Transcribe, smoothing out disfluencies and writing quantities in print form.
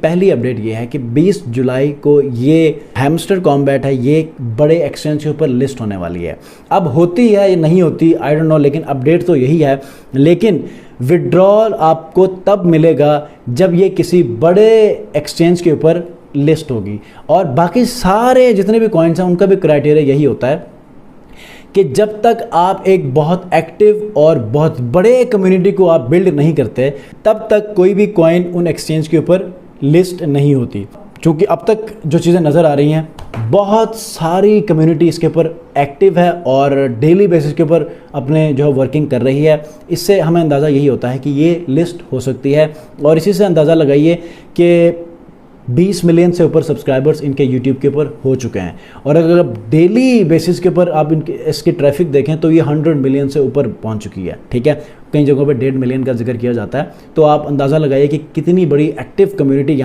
पहली अपडेट ये है कि 20 जुलाई को ये हैमस्टर कॉम्बैट है, ये बड़े एक्सचेंज के ऊपर लिस्ट होने वाली है। अब होती है या नहीं होती आई डोंट नो, लेकिन अपडेट तो यही है। लेकिन विड्रॉल आपको तब मिलेगा जब ये किसी बड़े एक्सचेंज के ऊपर लिस्ट होगी। और बाकी सारे जितने भी कॉइन्स हैं उनका भी क्राइटेरिया यही होता है कि जब तक आप एक बहुत एक्टिव और बहुत बड़े कम्युनिटी को आप बिल्ड नहीं करते तब तक कोई भी कॉइन उन एक्सचेंज के ऊपर लिस्ट नहीं होती। क्योंकि अब तक जो चीज़ें नज़र आ रही हैं, बहुत सारी कम्युनिटी इसके ऊपर एक्टिव है और डेली बेसिस के ऊपर अपने जो है वर्किंग कर रही है। इससे हमें अंदाज़ा यही होता है कि ये लिस्ट हो सकती है। और इसी से अंदाज़ा लगाइए कि 20 मिलियन से ऊपर सब्सक्राइबर्स इनके यूट्यूब के ऊपर हो चुके हैं। और अगर आप डेली बेसिस के ऊपर आप इसकी ट्रैफिक देखें तो ये 100 मिलियन से ऊपर पहुंच चुकी है। ठीक है, कई जगहों पे 1.5 मिलियन का जिक्र किया जाता है। तो आप अंदाज़ा लगाइए कि कितनी बड़ी एक्टिव कम्युनिटी